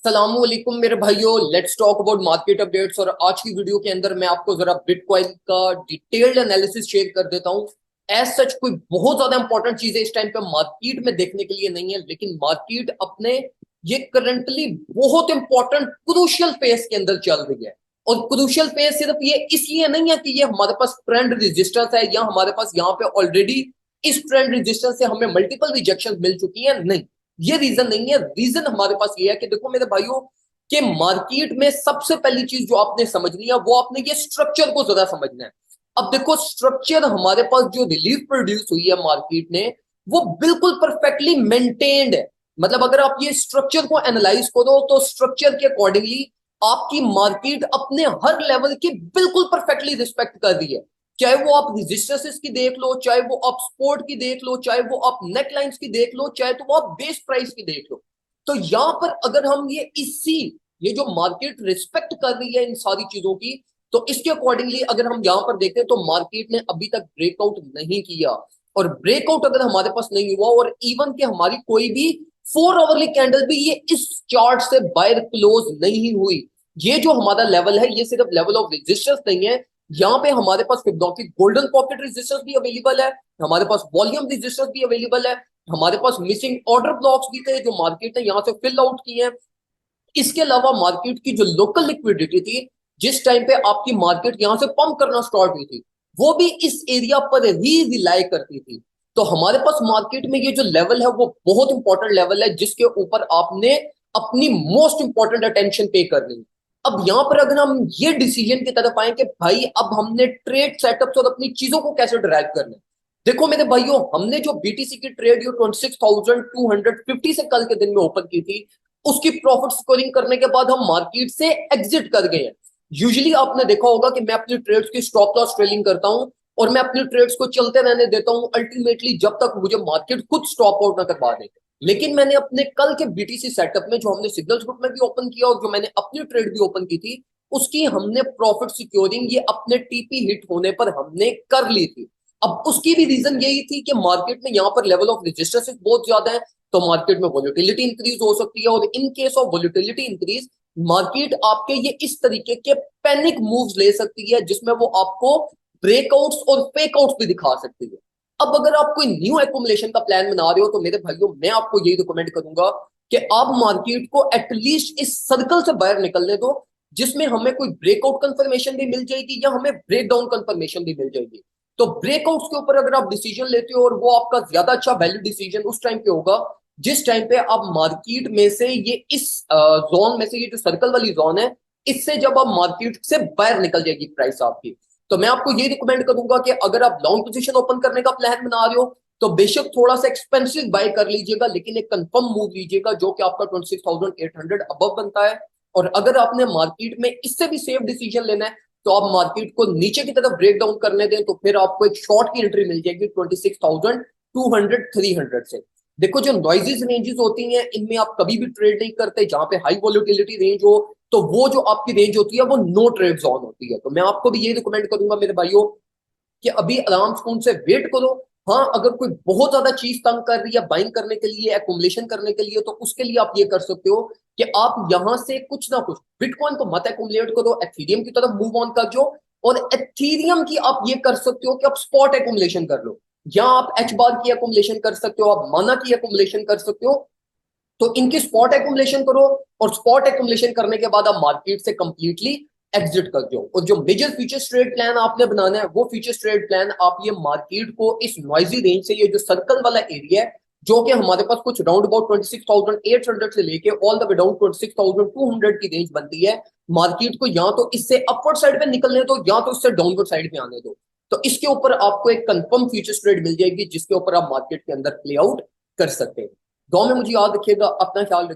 सलामुअलैकुम मेरे भाइयों, let's talk about market updates. और आज की वीडियो के अंदर मैं आपको जरा बिटकॉइन का डिटेल्ड एनालिसिस शेयर कर देता हूं। एज सच कोई बहुत ज्यादा इंपॉर्टेंट चीजें इस टाइम पे मार्केट में देखने के लिए नहीं है, लेकिन मार्केट अपने ये करंटली बहुत इंपॉर्टेंट क्रूशियल फेज के अंदर चल रही है। और क्रूशियल फेज सिर्फ ये इसलिए नहीं है कि ये हमारे पास ट्रेंड रेजिस्टेंस है या हमारे पास यहाँ पे ऑलरेडी इस ट्रेंड रेजिस्टेंस से हमें मल्टीपल रिजेक्शन मिल चुकी है, नहीं। ये रीजन नहीं है। रीजन हमारे पास ये है कि देखो मेरे भाइयों, कि मार्केट में सबसे पहली चीज जो आपने समझनी है वो आपने ये स्ट्रक्चर को जरा समझना है। अब देखो, स्ट्रक्चर हमारे पास जो रिलीफ प्रोड्यूस हुई है मार्केट ने, वो बिल्कुल परफेक्टली मेंटेन्ड है। मतलब अगर आप ये स्ट्रक्चर को एनालाइज करो तो स्ट्रक्चर के अकॉर्डिंगली आपकी मार्केट अपने हर लेवल की बिल्कुल परफेक्टली रिस्पेक्ट कर रही है। चाहे वो आप रेजिस्टेंसेस की देख लो, चाहे वो आप सपोर्ट की देख लो, चाहे वो आप नेक लाइंस की देख लो, चाहे तो वो आप बेस प्राइस की देख लो। तो यहां पर अगर हम ये जो मार्केट रिस्पेक्ट कर रही है इन सारी चीजों की, तो इसके अकॉर्डिंगली अगर हम यहां पर देखें तो मार्केट ने अभी तक ब्रेकआउट नहीं किया। और ब्रेकआउट अगर हमारे पास नहीं हुआ और इवन के हमारी कोई भी 4 आवरली कैंडल भी ये इस चार्ट से बायर क्लोज नहीं हुई, ये जो हमारा लेवल है ये सिर्फ लेवल ऑफ रेजिस्टेंस नहीं है। यहाँ पे हमारे पास फिबोनाची गोल्डन पॉकेट रेजिस्टेंस भी अवेलेबल है, हमारे पास वॉल्यूम रेजिस्टेंस भी अवेलेबल है, हमारे पास मिसिंग ऑर्डर ब्लॉक्स भी थे जो मार्केट ने यहाँ से फिल आउट किए हैं। इसके अलावा मार्केट की जो लोकल लिक्विडिटी थी, जिस टाइम पे आपकी मार्केट यहाँ से पंप करना स्टार्ट हुई थी, वो भी इस एरिया पर ही रिलाई करती थी। तो हमारे पास मार्केट में ये जो लेवल है वो बहुत इंपॉर्टेंट लेवल है, जिसके ऊपर आपने अपनी मोस्ट इंपॉर्टेंट अटेंशन पे करनी है। अब यहाँ पर अगर हम ये डिसीजन की तरफ आए कि भाई अब हमने ट्रेड सेटअप्स और अपनी चीजों को कैसे ड्राइव करना है। देखो मेरे भाइयों, हमने जो बीटीसी की ट्रेड जो 26,250 से कल के दिन में ओपन की थी, उसकी प्रॉफिट स्कोरिंग करने के बाद हम मार्केट से एग्जिट कर गए हैं। यूजुअली आपने देखा होगा कि मैं अपनी ट्रेड्स की स्टॉप लॉस ट्रेलिंग करता हूं और मैं अपनी ट्रेड्स को चलते रहने देता हूं अल्टीमेटली जब तक मुझे मार्केट खुद स्टॉप आउट ना करवा दे। लेकिन मैंने अपने कल के बीटीसी सेटअप में, जो हमने सिग्नल्स ग्रुप में भी ओपन किया और जो मैंने अपनी ट्रेड भी ओपन की थी, उसकी हमने प्रॉफिट सिक्योरिंग ये अपने टीपी हिट होने पर हमने कर ली थी। अब उसकी भी रीजन यही थी कि मार्केट में यहाँ पर लेवल ऑफ रेजिस्टेंस बहुत ज्यादा है, तो मार्केट में वोलेटिलिटी इंक्रीज हो सकती है। और in case of volatility increase, market आपके ये इस तरीके के पैनिक मूव्स ले सकती है जिसमें वो आपको ब्रेकआउट्स और फेकआउट्स भी दिखा सकती है। अब अगर आप कोई न्यू एक्यूमुलेशन का प्लान बना रहे हो तो मेरे भाइयों मैं आपको यही रिकमेंड करूंगा कि आप मार्केट को एटलीस्ट इस सर्कल से बाहर निकलने दो, जिसमें हमें कोई ब्रेकआउट कंफर्मेशन भी मिल जाएगी या हमें ब्रेक डाउन कंफर्मेशन भी मिल जाएगी। तो ब्रेकआउट्स के ऊपर अगर आप डिसीजन लेते हो, और वो आपका ज्यादा अच्छा वैल्यू डिसीजन उस टाइम पे होगा जिस टाइम पे आप मार्केट में से ये इस जोन में से, ये जो सर्कल वाली जोन है, इससे जब आप मार्केट से बाहर निकल जाएगी प्राइस आपकी। तो मैं आपको ये रिकमेंड करूंगा कि अगर आप लॉन्ग पोजीशन ओपन करने का प्लान बना रहे हो तो बेशक थोड़ा सा एक्सपेंसिव बाय कर लीजिएगा, लेकिन एक कंफर्म मूव लीजिएगा जो कि आपका 26,800 अबव बनता है। और अगर आपने मार्केट में इससे भी सेफ डिसीजन लेना है तो आप मार्केट को नीचे की तरफ ब्रेक डाउन करने दें, तो फिर आपको एक शॉर्ट की एंट्री मिल जाएगी 26,200 300 से। देखो, जो नॉइजेस रेंजेस होती हैं इनमें आप कभी भी ट्रेड नहीं करते जहां पे हाई वोलेटिलिटी रेंज हो, तो वो जो आपकी रेंज होती है वो नो ट्रेड जोन होती है। तो मैं आपको भी ये रिकमेंड करूंगा मेरे भाइयों कि अभी आराम सुकून से वेट करो। हाँ, अगर कोई बहुत ज्यादा चीज तंग कर रही है बाइंग करने के लिए, एक्युमुलेशन करने के लिए, तो उसके लिए आप ये कर सकते हो कि आप यहां से कुछ ना कुछ बिटकॉइन को मत एक्युमुलेट करो, एथीरियम की तरफ मूव ऑन कर जाओ। और एथीरियम की आप ये कर सकते हो कि आप स्पॉट एक्युमुलेशन कर लो, या आप एच बार की एक्युमुलेशन कर सकते हो, आप माना की एक्युमुलेशन कर सकते हो। तो इनकी स्पॉट एक्युमुलेशन करो, और स्पॉट एक्युमुलेशन करने के बाद आप मार्केट से कंप्लीटली एग्जिट कर दो। और जो मेजर फ्यूचर ट्रेड प्लान आपने बनाना है वो फ्यूचर ट्रेड प्लान आप ये मार्केट को इस नॉइजी रेंज से, ये जो सर्कल वाला एरिया है जो कि हमारे पास कुछ राउंड अबाउट 26,800 से लेके ऑल द वे डाउन 26,200 की रेंज बनती है, मार्केट को या तो इससे अपवर्ड साइड पे निकलने दो या तो इससे डाउनवर्ड साइड पे आने दो। तो इसके ऊपर आपको एक कंफर्म फ्यूचर ट्रेड मिल जाएगी जिसके ऊपर आप मार्केट के अंदर प्ले आउट कर सकते हैं। गाँव में मुझे याद रखिएगा, अपना ख्याल रखिए।